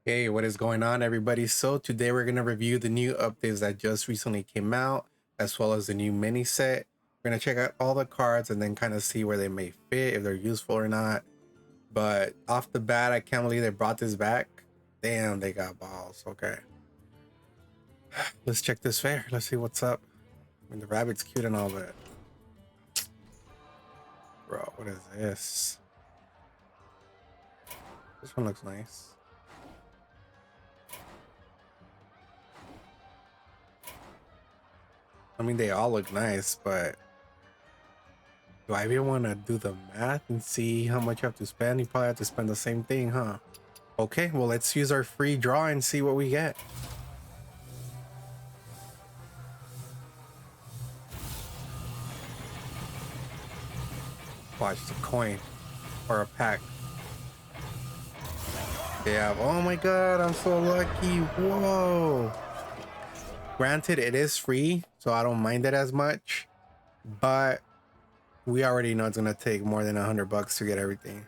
Hey, what is going on, everybody? So today we're gonna review the new updates that just recently came out, as well as the new mini set. We're gonna check out all the cards and then kind of see where they may fit, if they're useful or not. But off the bat, I can't believe they brought this back. Damn, they got balls. Okay, let's check this fair. Let's see what's up. I mean, the rabbit's cute and all, but bro, what is this? This one looks nice. I mean, they all look nice, but do I even want to do the math and see how much you have to spend? You probably have to spend the same thing, huh? Okay, well, let's use our free draw and see what we get. Watch the coin or a pack. Yeah, oh my god, I'm so lucky. Whoa. Granted, it is free, so I don't mind it as much, but we already know it's gonna take more than $100 to get everything.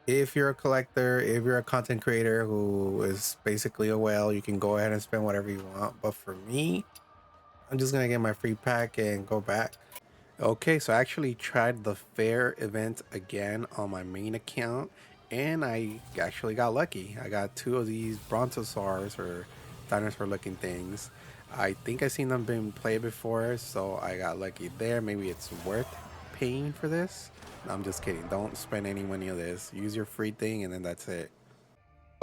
If you're a collector, if you're a content creator who is basically a whale, you can go ahead and spend whatever you want. But for me, I'm just gonna get my free pack and go back. Okay, so I actually tried the Fayre event again on my main account, and I actually got lucky. I got two of these brontosaurs or dinosaur looking things. I think I've seen them being played before, so I got lucky there. Maybe it's worth paying for this. No, I'm just kidding. Don't spend any money on this. Use your free thing, and then that's it.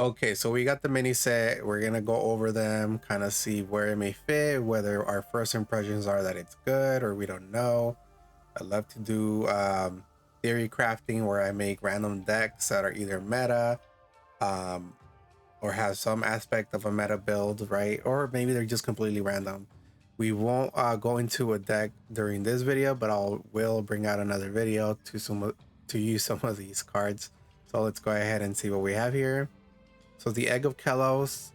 Okay, so we got the mini set. We're gonna go over them, kind of see where it may fit, whether our first impressions are that it's good or we don't know. I love to do theory crafting where I make random decks that are either meta um, or have some aspect of a meta build, right? Or maybe they're just completely random. We won't go into a deck during this video, but will bring out another video to use some of these cards. So let's go ahead and see what we have here. So the egg of Kellogg's,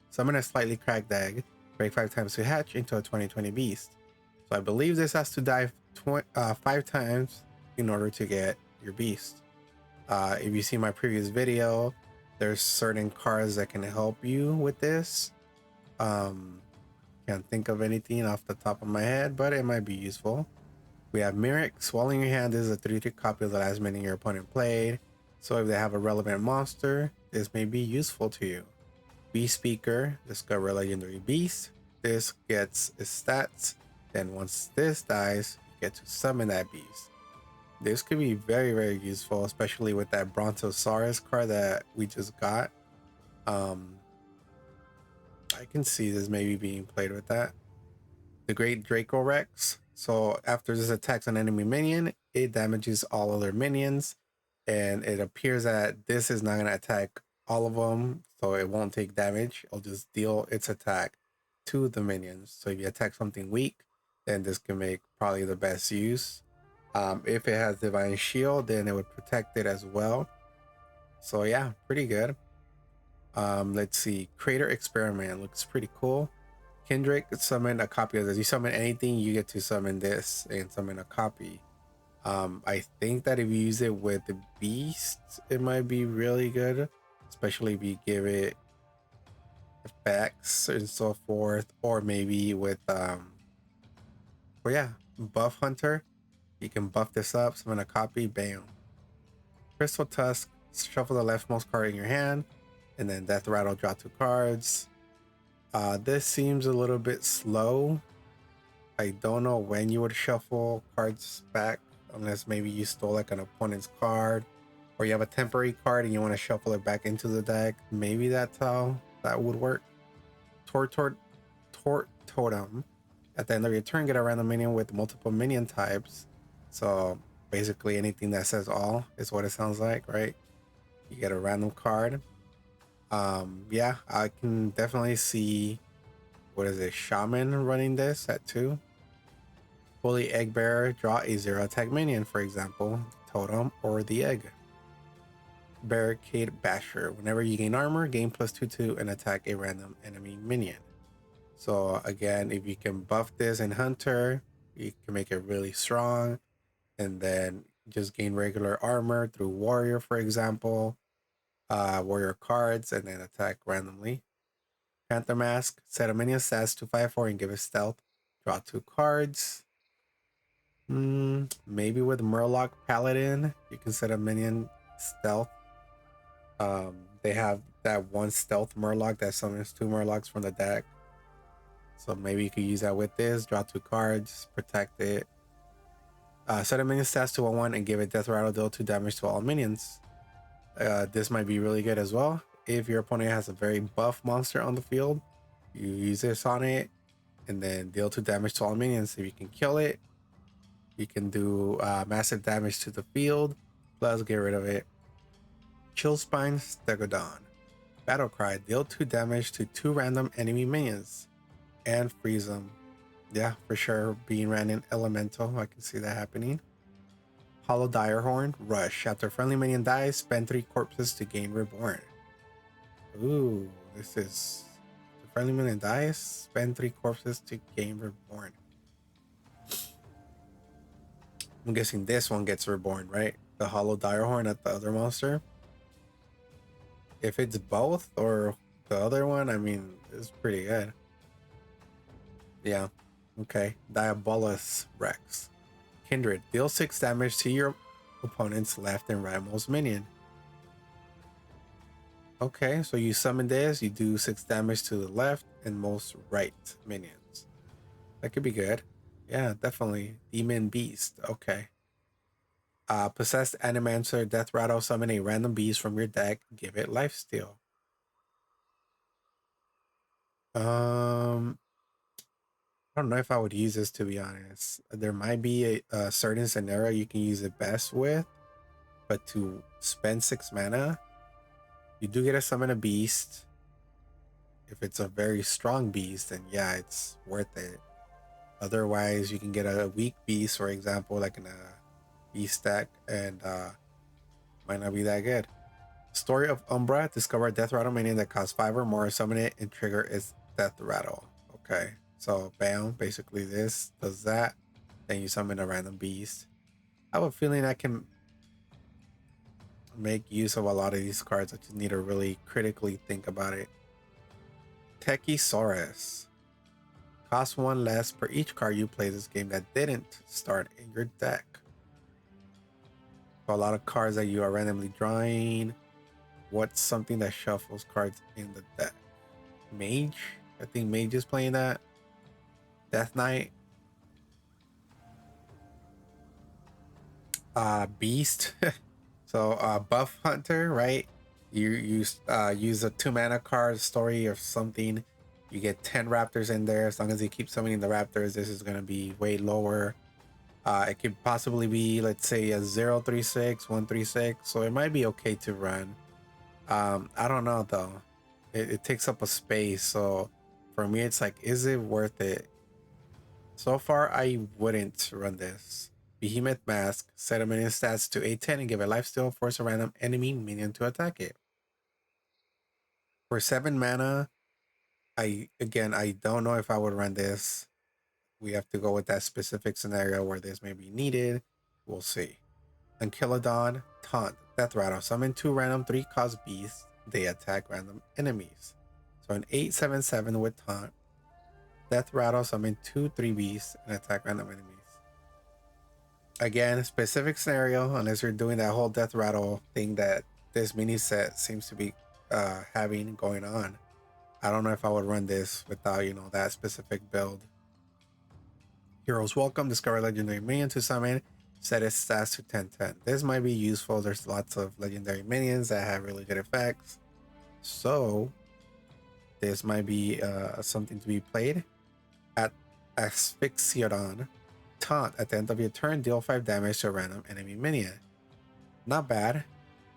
summon a slightly cracked egg, break 5 times to hatch into a 2020 beast. So I believe this has to die 5 times in order to get your beast. If you see my previous video, there's certain cards that can help you with this. Can't think of anything off the top of my head, but it might be useful. We have Myrick. Swallowing your hand is a 3/3 copy of the last minion your opponent played. So if they have a relevant monster, this may be useful to you. Beast Speaker. Discover a legendary beast. This gets its stats. Then once this dies, you get to summon that beast. This could be very, very useful, especially with that Brontosaurus card that we just got. I can see this maybe being played with that. The Great Draco Rex. So after this attacks an enemy minion, it damages all other minions. And it appears that this is not going to attack all of them, so it won't take damage. It'll just deal its attack to the minions. So if you attack something weak, then this can make probably the best use. If it has Divine Shield, then it would protect it as well. So yeah, pretty good. Let's see. Crater Experiment looks pretty cool. Kendrick summon a copy of this. You summon anything, you get to summon this and summon a copy. I think that if you use it with the beast, it might be really good, especially if you give it effects and so forth, or maybe with buff hunter. You can buff this up, summon a copy, bam. Crystal Tusk, shuffle the leftmost card in your hand, and then Death Rattle, draw 2 cards. This seems a little bit slow. I don't know when you would shuffle cards back, unless maybe you stole like an opponent's card, or you have a temporary card and you want to shuffle it back into the deck. Maybe that's how that would work. Tort Totem. At the end of your turn, get a random minion with multiple minion types. So basically anything that says all is what it sounds like, right? You get a random card. Yeah, I can definitely see, what is it, Shaman running this at 2. Bully Egg Bearer, draw a 0 attack minion, for example, Totem or the Egg. Barricade Basher. Whenever you gain armor, gain +2/2 and attack a random enemy minion. So again, if you can buff this in Hunter, you can make it really strong, and then just gain regular armor through Warrior, for example. warrior cards and then attack randomly. Panther Mask, set a minion stats to 5/4 and give it stealth. Draw 2 cards. Maybe with Murloc Paladin, you can set a minion stealth. They have that one stealth Murloc that summons 2 Murlocs from the deck. So maybe you could use that with this. Draw 2 cards, protect it. Set a minion stats to 1/1 and give it Death Rattle, deal 2 damage to all minions. This might be really good as well. If your opponent has a very buff monster on the field, you use this on it and then deal 2 damage to all minions. If you can kill it, you can do massive damage to the field, plus get rid of it. Chillspine Stegodon. Battle Cry, deal 2 damage to 2 random enemy minions and freeze them. Yeah, for sure. Being random elemental, I can see that happening. Hollow Direhorn, Rush. After friendly minion dies, spend 3 corpses to gain Reborn. Ooh, this is... The friendly minion dies, spend 3 corpses to gain Reborn. I'm guessing this one gets Reborn, right? The Hollow Direhorn at the other monster. If it's both or the other one, I mean, it's pretty good. Yeah, okay. Diabolus Rex. Kindred, deal 6 damage to your opponent's left and rightmost minion. Okay, so you summon this, you do 6 damage to the left and most right minions. That could be good. Yeah, definitely. Demon Beast, okay. Possessed Animancer, Death Rattle, summon a random beast from your deck, give it lifesteal. I don't know if I would use this, to be honest. There might be a certain scenario you can use it best with, but to spend 6 mana, you do get to summon a beast. If it's a very strong beast, then yeah, it's worth it. Otherwise, you can get a weak beast, for example, like in a beast deck, and might not be that good. Story of Umbra, discover a Death Rattle minion that costs 5 or more, summon it, and trigger its Death Rattle. Okay, so bam, basically this does that. Then you summon a random beast. I have a feeling I can make use of a lot of these cards. I just need to really critically think about it. Techisaurus. Cost 1 less per each card you play this game that didn't start in your deck. So a lot of cards that you are randomly drawing. What's something that shuffles cards in the deck? Mage? I think Mage is playing that. Death Knight. Beast. So Buff Hunter, right? You use a 2 mana card, story or something. You get 10 raptors in there. As long as you keep summoning the raptors, this is going to be way lower. It could possibly be, let's say, a 0/36, 1/36. So it might be okay to run. I don't know though. It takes up a space. So for me, it's like, is it worth it? So far, I wouldn't run this. Behemoth Mask, set a minion stats to 8/10 and give it lifesteal, force a random enemy minion to attack it. For 7 mana, I don't know if I would run this. We have to go with that specific scenario where this may be needed. We'll see. Ankylodon, Taunt, Death Rattle, summon 2 random 3-cost beasts. They attack random enemies. So an 8/7/7 with Taunt. Death Rattle, summon 2 3 beasts and attack random enemies. Again, specific scenario, unless you're doing that whole Death Rattle thing that this mini set seems to be having going on. I don't know if I would run this without, that specific build. Heroes Welcome, discover legendary minion to summon, set its stats to 10/10. This might be useful. There's lots of legendary minions that have really good effects. So this might be something to be played. At Asphyxiodon, Taunt, at the end of your turn, deal 5 damage to a random enemy minion. Not bad.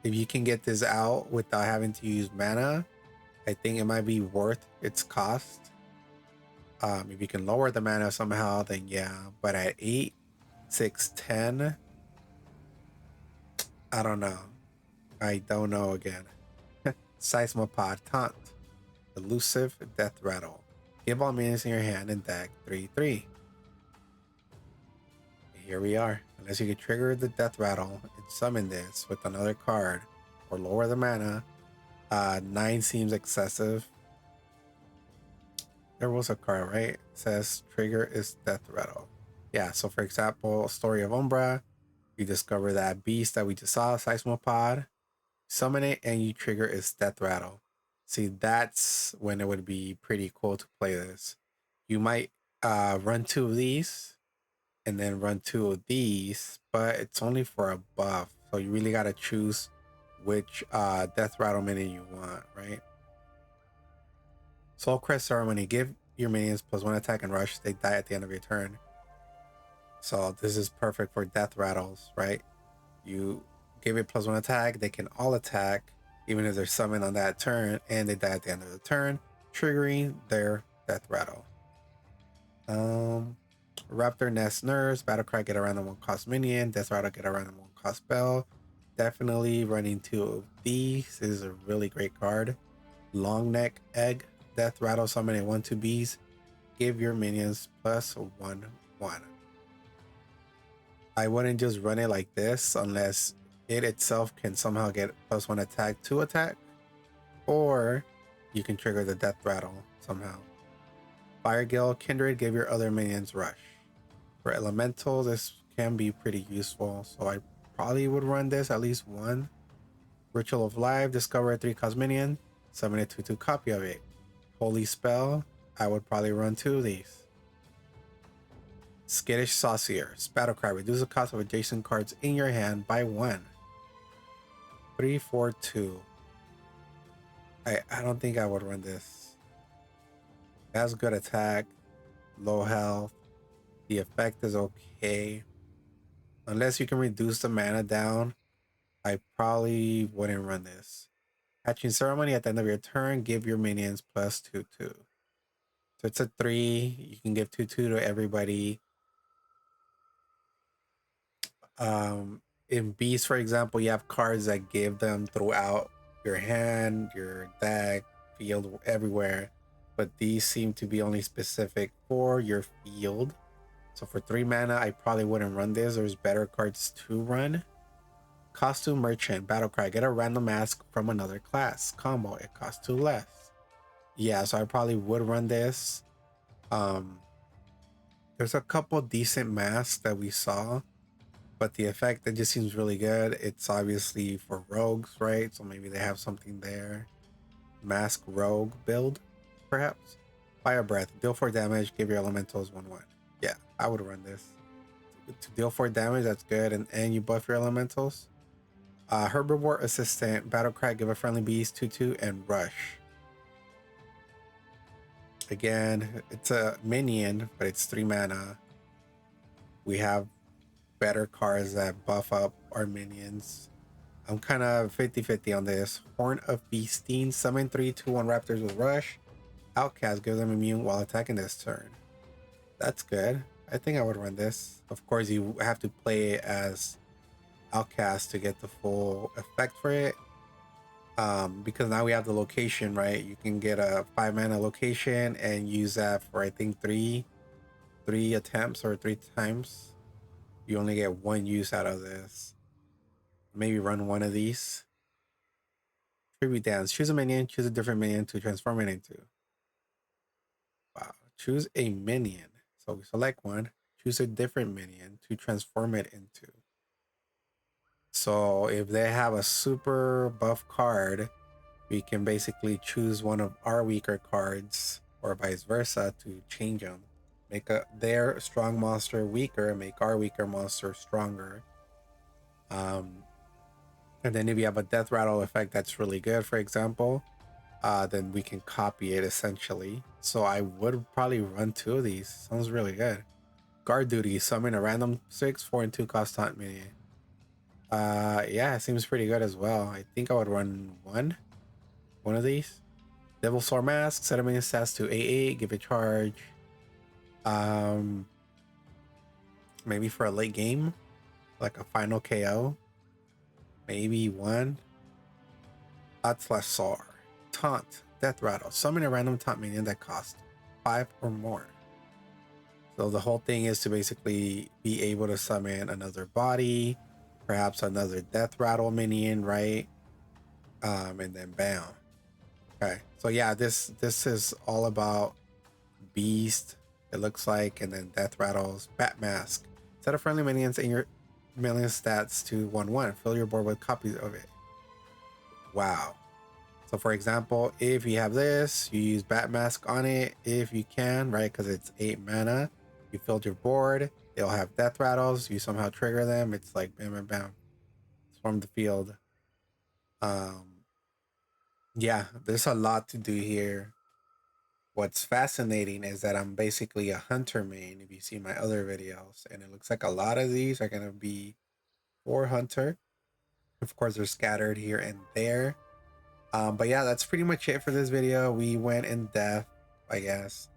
If you can get this out without having to use mana, I think it might be worth its cost. If you can lower the mana somehow, then yeah. But at 8, 6, 10, I don't know. I don't know again. Seismopod, Taunt, Elusive Death Rattle. Give all minions in your hand and deck 3/3. Here we are. Unless you can trigger the Death Rattle and summon this with another card or lower the mana, 9 seems excessive. There was a card, right? It says trigger is death rattle. Yeah, so for example, Story of Umbra, you discover that beast that we just saw, Seismopod, summon it, and you trigger its death rattle. See, that's when it would be pretty cool to play this. You might run 2 of these and then run 2 of these, but it's only for a buff. So you really got to choose which death rattle minion you want, right? Soul Crest Ceremony, give your minions +1 attack and rush. They die at the end of your turn. So this is perfect for death rattles, right? You give it +1 attack, they can all attack, even if they're summoned on that turn, and they die at the end of the turn, triggering their death rattle. Raptor Nest Nurse, Battlecry, get a random 1 cost minion, Death Rattle, get a random 1 cost spell. Definitely running 2 of these. This is a really great card. Long Neck Egg, Death Rattle, summon a 1/2 bees. Give your minions +1/1. I wouldn't just run it like this unless it itself can somehow get +1 attack to attack, or you can trigger the death rattle somehow. Fire Gale Kindred, give your other minions rush. For elemental, this can be pretty useful, so I probably would run this at least one. Ritual of Life, discover a 3 cost minion, summon a 2/2 copy of it. Holy Spell, I would probably run 2 of these. Skittish Sauciers, Battlecry, reduce the cost of adjacent cards in your hand by 1. 3, 4, 2. I don't think I would run this. It has good attack, low health. The effect is okay. Unless you can reduce the mana down, I probably wouldn't run this. Hatching Ceremony, at the end of your turn, give your minions +2/2. So it's a 3. You can give 2/2 to everybody. In Beast, for example, you have cards that give them throughout your hand, your deck, field, everywhere. But these seem to be only specific for your field. So for 3 mana, I probably wouldn't run this. There's better cards to run. Costume Merchant, Battlecry, get a random mask from another class. Combo, it costs 2 less. Yeah, so I probably would run this. There's a couple decent masks that we saw, but the effect, that just seems really good. It's obviously for rogues, right? So maybe they have something there. Mask rogue build, perhaps. Fire Breath, deal 4 damage, give your elementals 1/1. Yeah, I would run this. To deal 4 damage, that's good, and you buff your elementals. Herbivore Assistant, Battlecry, give a friendly beast 2/2 and rush. Again, it's a minion, but it's 3 mana. We have better cards that buff up our minions. I'm kind of 50-50 on this. Horn of Beasting, summon 3 2/1 raptors with rush. Outcast, give them immune while attacking this turn. That's good. I think I would run this. Of course, you have to play it as Outcast to get the full effect for it. Because now we have the location, right? You can get a 5 mana location and use that for, I think, three attempts or 3 times. You only get 1 use out of this. Maybe run 1 of these. Tribute Dance, choose a minion, choose a different minion to transform it into. Wow, choose a minion. So we select one, choose a different minion to transform it into. So if they have a super buff card, we can basically choose one of our weaker cards or vice versa to change them. Make their strong monster weaker, make our weaker monster stronger. And then if you have a death rattle effect that's really good, for example, then we can copy it essentially. So I would probably run 2 of these. Sounds really good. Guard Duty, summon a random 6, 4, and 2 cost taunt minion. Yeah, it seems pretty good as well. I think I would run one of these. Devil Sword Mask, set a minion stats to 8/8, give it charge. Maybe for a late game, like a final KO. Maybe one. Atlasar, Taunt, Death Rattle, summon a random taunt minion that costs 5 or more. So the whole thing is to basically be able to summon another body, perhaps another Death Rattle minion, right? And then bam. Okay, so yeah, this is all about beast, it looks like, and then death rattles, bat mask. Set of friendly minions in your minion stats to 1/1. Fill your board with copies of it. Wow. So for example, if you have this, you use bat mask on it if you can, right? Because it's 8 mana. You filled your board. They'll have death rattles. You somehow trigger them. It's like bam, bam, bam. It's from the field. Um, yeah, there's a lot to do here. What's fascinating is that I'm basically a hunter main. If you see my other videos, and it looks like a lot of these are gonna be for hunter. Of course, they're scattered here and there. But yeah, that's pretty much it for this video. We went in depth, I guess,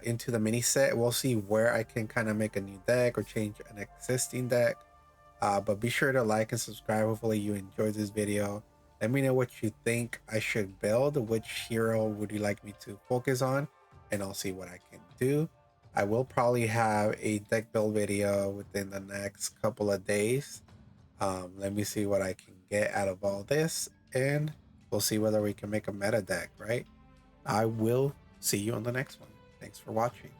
into the mini set. We'll see where I can kind of make a new deck or change an existing deck. But be sure to like and subscribe. Hopefully you enjoyed this video. Let me know what you think I should build. Which hero would you like me to focus on? And I'll see what I can do. I will probably have a deck build video within the next couple of days. Let me see what I can get out of all this, and we'll see whether we can make a meta deck, right? I will see you on the next one. Thanks for watching.